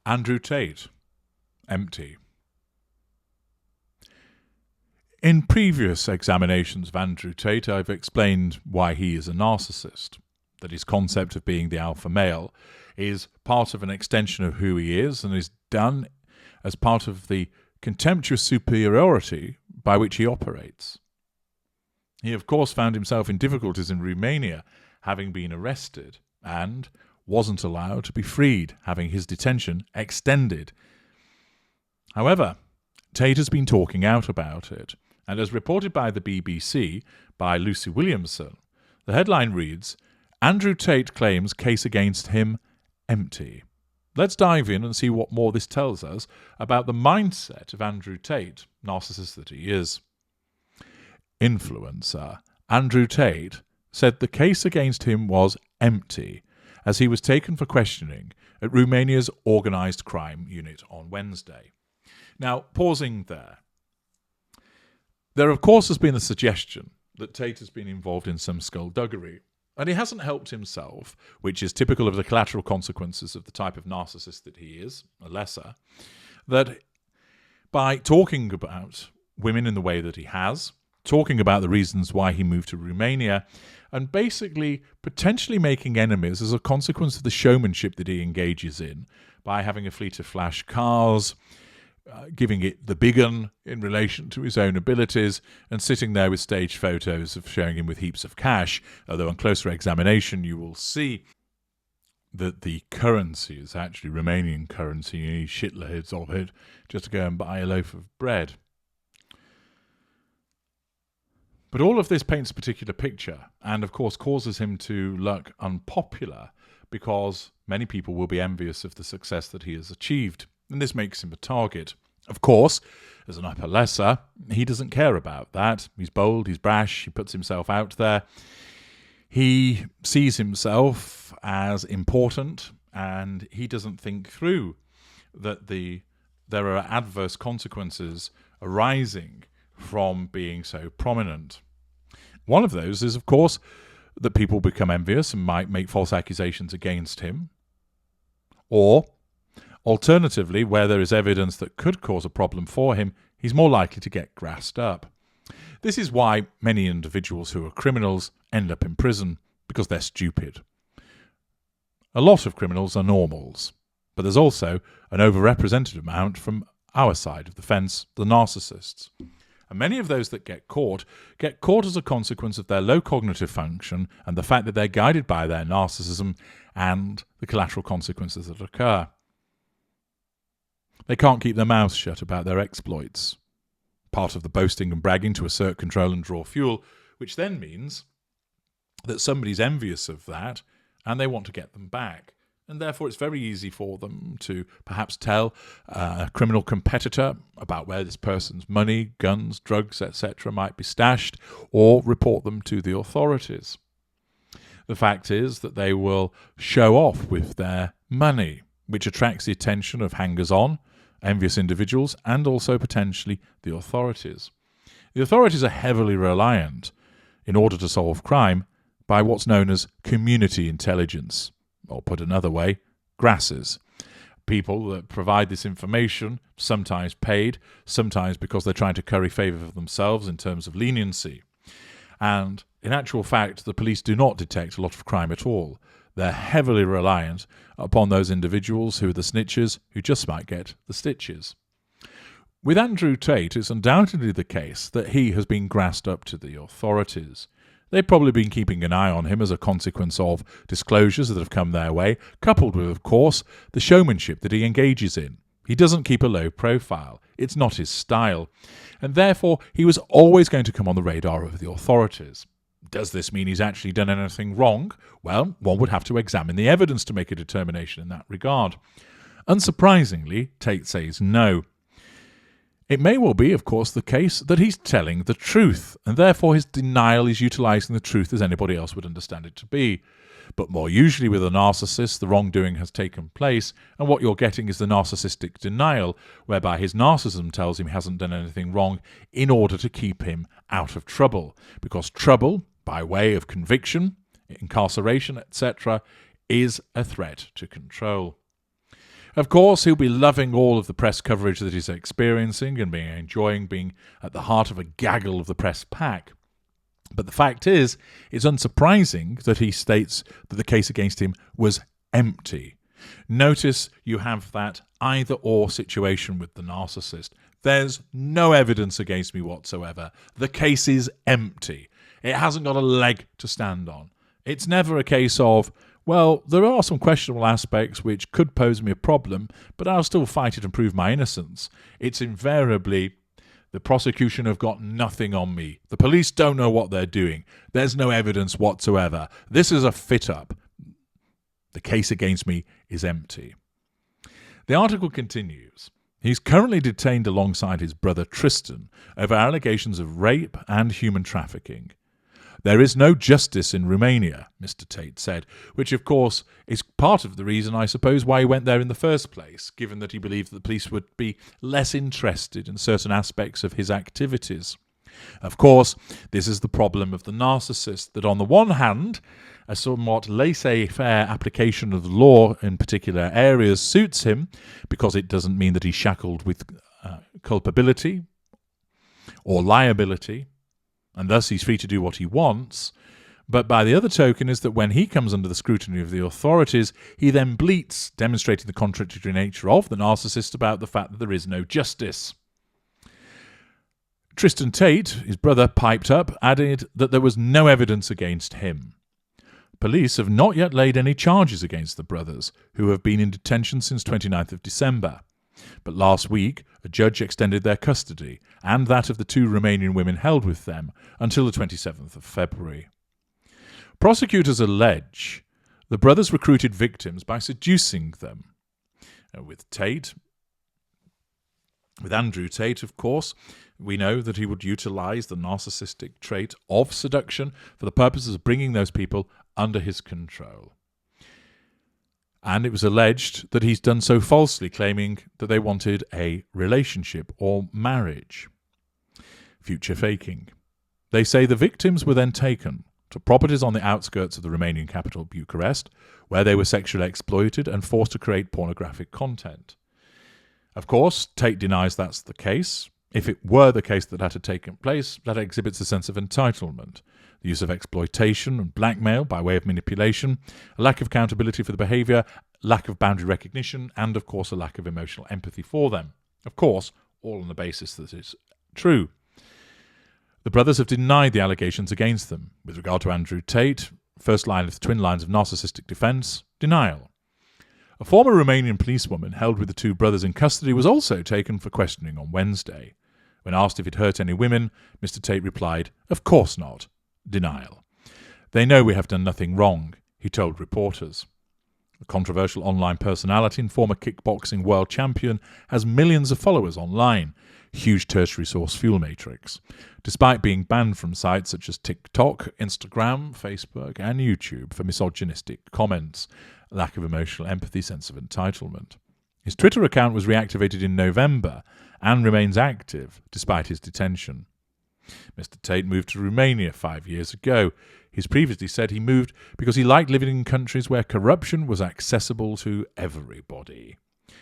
Andrew Tate, empty. In previous examinations of Andrew Tate, I've explained why he is a narcissist, that his concept of being the alpha male is part of an extension of who he is and is done as part of the contemptuous superiority by which he operates. He, of course, found himself in difficulties in Romania, having been arrested, and wasn't allowed to be freed, having his detention extended. However, Tate has been talking out about it, and as reported by the BBC by Lucy Williamson, the headline reads, "Andrew Tate claims case against him empty." Let's dive in and see what more this tells us about the mindset of Andrew Tate, narcissist that he is. Influencer Andrew Tate said the case against him was empty as he was taken for questioning at Romania's organised crime unit on Wednesday. Now, pausing there. There, of course, has been a suggestion that Tate has been involved in some skullduggery, and he hasn't helped himself, which is typical of the collateral consequences of the type of narcissist that he is, a lesser, that by talking about women in the way that he has, talking about the reasons why he moved to Romania, and basically potentially making enemies as a consequence of the showmanship that he engages in by having a fleet of flash cars, giving it the big un in relation to his own abilities, and sitting there with staged photos of showing him with heaps of cash, although on closer examination you will see that the currency is actually Romanian currency. You need shitloads of it just to go and buy a loaf of bread. But all of this paints a particular picture, and of course causes him to look unpopular, because many people will be envious of the success that he has achieved, and this makes him a target. Of course, as an upper lesser, he doesn't care about that. He's bold, he's brash, he puts himself out there. He sees himself as important, and he doesn't think through that there are adverse consequences arising from being so prominent. One of those is, of course, that people become envious and might make false accusations against him, or alternatively, where there is evidence that could cause a problem for him, he's more likely to get grassed up. This is why many individuals who are criminals end up in prison, because they're stupid. A lot of criminals are normals, but there's also an overrepresented amount from our side of the fence, the narcissists. And many of those that get caught as a consequence of their low cognitive function and the fact that they're guided by their narcissism and the collateral consequences that occur. They can't keep their mouths shut about their exploits. Part of the boasting and bragging to assert control and draw fuel, which then means that somebody's envious of that and they want to get them back. And therefore it's very easy for them to perhaps tell a criminal competitor about where this person's money, guns, drugs, etc. might be stashed, or report them to the authorities. The fact is that they will show off with their money, which attracts the attention of hangers-on, envious individuals, and also potentially the authorities. The authorities are heavily reliant, in order to solve crime, by what's known as community intelligence, or put another way, grasses. People that provide this information, sometimes paid, sometimes because they're trying to curry favour for themselves in terms of leniency. And in actual fact, the police do not detect a lot of crime at all. They're heavily reliant upon those individuals who are the snitches, who just might get the stitches. With Andrew Tate, it's undoubtedly the case that he has been grassed up to the authorities. They've probably been keeping an eye on him as a consequence of disclosures that have come their way, coupled with, of course, the showmanship that he engages in. He doesn't keep a low profile. It's not his style. And therefore, he was always going to come on the radar of the authorities. Does this mean he's actually done anything wrong? Well, one would have to examine the evidence to make a determination in that regard. Unsurprisingly, Tate says no. It may well be, of course, the case that he's telling the truth, and therefore his denial is utilising the truth as anybody else would understand it to be. But more usually with a narcissist, the wrongdoing has taken place, and what you're getting is the narcissistic denial, whereby his narcissism tells him he hasn't done anything wrong in order to keep him out of trouble. Because trouble, by way of conviction, incarceration, etc., is a threat to control. Of course, he'll be loving all of the press coverage that he's experiencing and enjoying being at the heart of a gaggle of the press pack. But the fact is, it's unsurprising that he states that the case against him was empty. Notice you have that either-or situation with the narcissist. There's no evidence against me whatsoever. The case is empty. It hasn't got a leg to stand on. It's never a case of, well, there are some questionable aspects which could pose me a problem, but I'll still fight it and prove my innocence. It's invariably, the prosecution have got nothing on me. The police don't know what they're doing. There's no evidence whatsoever. This is a fit-up. The case against me is empty. The article continues. He's currently detained alongside his brother Tristan over allegations of rape and human trafficking. There is no justice in Romania, Mr. Tate said, which of course is part of the reason, I suppose, why he went there in the first place, given that he believed that the police would be less interested in certain aspects of his activities. Of course, this is the problem of the narcissist, that on the one hand, a somewhat laissez-faire application of the law in particular areas suits him, because it doesn't mean that he's shackled with culpability or liability, and thus he's free to do what he wants. But by the other token is that when he comes under the scrutiny of the authorities, he then bleats, demonstrating the contradictory nature of the narcissist about the fact that there is no justice. Tristan Tate, his brother, piped up, added that there was no evidence against him. Police have not yet laid any charges against the brothers, who have been in detention since 29th of December. But last week, a judge extended their custody, and that of the 2 Romanian women held with them, until the 27th of February. Prosecutors allege the brothers recruited victims by seducing them. With Andrew Tate, of course, we know that he would utilise the narcissistic trait of seduction for the purposes of bringing those people under his control. And it was alleged that he's done so falsely, claiming that they wanted a relationship or marriage. Future faking. They say the victims were then taken to properties on the outskirts of the Romanian capital, Bucharest, where they were sexually exploited and forced to create pornographic content. Of course, Tate denies that's the case. If it were the case that had taken place, that exhibits a sense of entitlement, the use of exploitation and blackmail by way of manipulation, a lack of accountability for the behaviour, lack of boundary recognition, and, of course, a lack of emotional empathy for them. Of course, all on the basis that it's true. The brothers have denied the allegations against them. With regard to Andrew Tate, first line of the twin lines of narcissistic defence, denial. A former Romanian policewoman held with the 2 brothers in custody was also taken for questioning on Wednesday. When asked if it hurt any women, Mr. Tate replied, "Of course not." Denial. "They know we have done nothing wrong," he told reporters. The controversial online personality and former kickboxing world champion has millions of followers online, huge tertiary source fuel matrix, despite being banned from sites such as TikTok, Instagram, Facebook, and YouTube for misogynistic comments, lack of emotional empathy, sense of entitlement. His Twitter account was reactivated in November and remains active despite his detention. Mr. Tate moved to Romania 5 years ago. He's previously said he moved because he liked living in countries where corruption was accessible to everybody.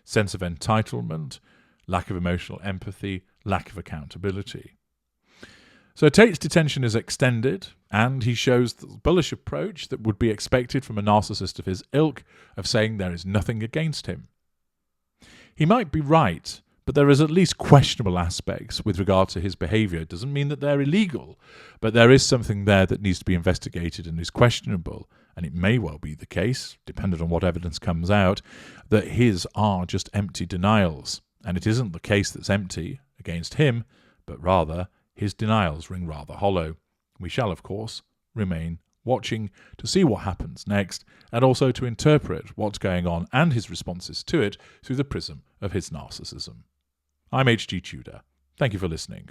Sense of entitlement, lack of emotional empathy, lack of accountability. So Tate's detention is extended, and he shows the bullish approach that would be expected from a narcissist of his ilk, of saying there is nothing against him. He might be right, but there is at least questionable aspects with regard to his behaviour. It doesn't mean that they're illegal, but there is something there that needs to be investigated and is questionable, and it may well be the case, depending on what evidence comes out, that his are just empty denials, and it isn't the case that's empty against him, but rather his denials ring rather hollow. We shall, of course, remain watching to see what happens next, and also to interpret what's going on and his responses to it through the prism of his narcissism. I'm H.G. Tudor. Thank you for listening.